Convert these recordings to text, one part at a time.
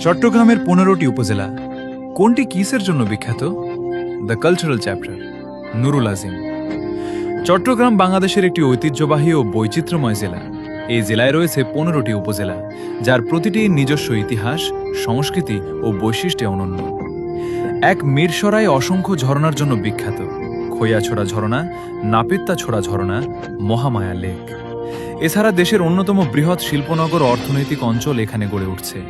চট্টগ্রামের 15টি উপজেলা কোনটি কিসের জন্য বিখ্যাত? দ্য কালচারাল চ্যাপ্টার, নুরুল আজিম। চট্টগ্রাম বাংলাদেশের একটি ঐতিহ্যবাহী ও বৈচিত্র্যময় জেলা। এই জেলায় রয়েছে 15টি উপজেলা, যার প্রতিটি নিজস্ব ইতিহাস, সংস্কৃতি ও বৈশিষ্ট্যে অনন্য। এক মিরসরাই অসংখ্য ঝরনার জন্য বিখ্যাত: খৈয়াছড়া ঝরনা, নাপিত্তাছড়া ঝরনা, মহামায়া লেক। এছাড়া দেশের অন্যতম বৃহৎ শিল্পনগর ও অর্থনৈতিক অঞ্চল এখানে গড়ে উঠছে।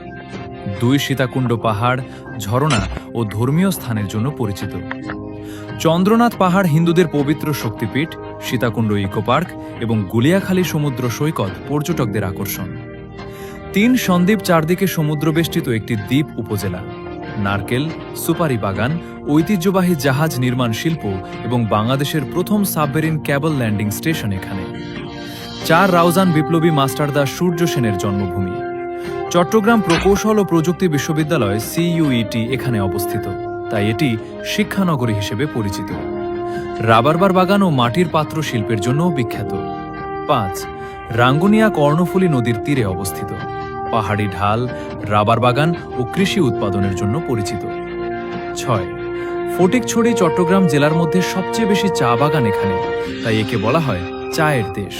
2 সীতাকুণ্ড পাহাড়, ঝরনা ও ধর্মীয় স্থানের জন্য পরিচিত। চন্দ্রনাথ পাহাড় হিন্দুদের পবিত্র শক্তিপীঠ, সীতাকুণ্ড ইকো পার্ক এবং গুলিয়াখালী সমুদ্র সৈকত পর্যটকদের আকর্ষণ। 3 সন্দ্বীপ চারদিকে সমুদ্রবেষ্টিত একটি দ্বীপ উপজেলা। নারকেল, সুপারি বাগান, ঐতিহ্যবাহী জাহাজ নির্মাণ শিল্প এবং বাংলাদেশের প্রথম সাবমেরিন ক্যাবল ল্যান্ডিং স্টেশন এখানে। 4 রাউজান বিপ্লবী মাস্টারদা সূর্য সেনের জন্মভূমি। চট্টগ্রাম প্রকৌশল ও প্রযুক্তি বিশ্ববিদ্যালয় CUET এখানে অবস্থিত, তাই এটি শিক্ষানগরী হিসেবে পরিচিত। রাবারবার বাগান ও মাটির পাত্র শিল্পের জন্যও বিখ্যাত। 5 রাঙ্গুনিয়া কর্ণফুলী নদীর তীরে অবস্থিত। পাহাড়ি ঢাল, রাবার বাগান ও কৃষি উৎপাদনের জন্য পরিচিত। 6 ফটিকছড়ি চট্টগ্রাম জেলার মধ্যে সবচেয়ে বেশি চা বাগান এখানে, তাই একে বলা হয় চায়ের দেশ।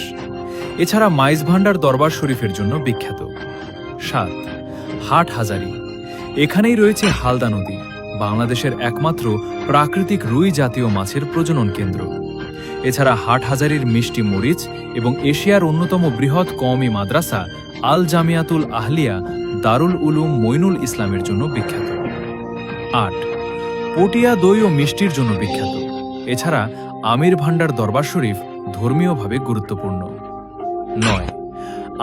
এছাড়া মাইজ ভান্ডার দরবার শরীফের জন্য বিখ্যাত। 7 হাটহাজারী, এখানেই রয়েছে হালদা নদী, বাংলাদেশের একমাত্র প্রাকৃতিক রুই জাতীয় মাছের প্রজনন কেন্দ্র। এছাড়া হাটহাজারীর মিষ্টি মরিচ এবং এশিয়ার অন্যতম বৃহৎ কওমি মাদ্রাসা আল জামিয়াতুল আহলিয়া দারুল উলুম মইনুল ইসলামের জন্য বিখ্যাত। 8 পটিয়া দই ও মিষ্টির জন্য বিখ্যাত। এছাড়া আমির ভান্ডার দরবার শরীফ ধর্মীয়ভাবে গুরুত্বপূর্ণ। 9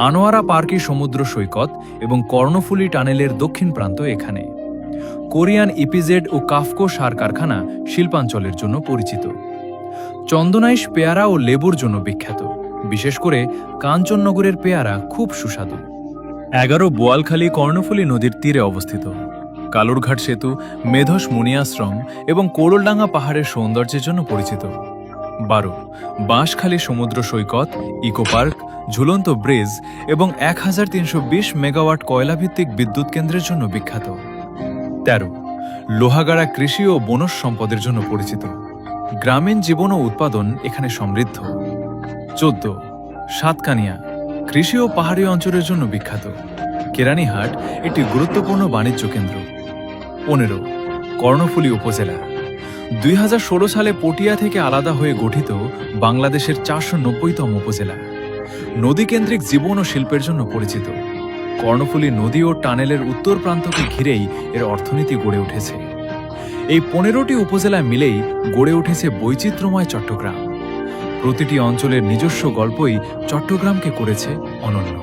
আনোয়ারা পার্কি সমুদ্র সৈকত এবং কর্ণফুলী টানেলের দক্ষিণ প্রান্ত এখানে। কোরিয়ান ইপিজেড ও কাফকো সার কারখানা শিল্পাঞ্চলের জন্য পরিচিত। চন্দনাইশ পেয়ারা ও লেবুর জন্য বিখ্যাত, বিশেষ করে কাঞ্চননগরের পেয়ারা খুব সুস্বাদু। 11 বোয়ালখালী কর্ণফুলী নদীর তীরে অবস্থিত। কালুরঘাট সেতু, মেধস মুনিয়াশ্রম এবং কোরলডাঙ্গা পাহাড়ের সৌন্দর্যের জন্য পরিচিত। 12 বাঁশখালী সমুদ্র সৈকত, ইকো পার্ক, ঝুলন্ত ব্রিজ এবং 1320 মেগাওয়াট কয়লাভিত্তিক বিদ্যুৎ কেন্দ্রের জন্য বিখ্যাত। 13 লোহাগাড়া কৃষি ও বনজ সম্পদের জন্য পরিচিত। গ্রামীণ জীবন ও উৎপাদন এখানে সমৃদ্ধ। 14 সাতকানিয়া, কৃষি ও পাহাড়ি অঞ্চলের জন্য বিখ্যাত। কেরানীহাট একটি গুরুত্বপূর্ণ বাণিজ্য কেন্দ্র। 15 কর্ণফুলী উপজেলা, 2016 সালে পটিয়া থেকে আলাদা হয়ে গঠিত বাংলাদেশের 490তম উপজেলা। নদীকেন্দ্রিক জীবন ও শিল্পের জন্য পরিচিত। কর্ণফুলী নদী ও টানেলের উত্তর প্রান্তকে ঘিরেই এর অর্থনীতি গড়ে উঠেছে। এই 15টি উপজেলা মিলেই গড়ে উঠেছে বৈচিত্র্যময় চট্টগ্রাম। প্রতিটি অঞ্চলের নিজস্ব গল্পই চট্টগ্রামকে করেছে অনন্য।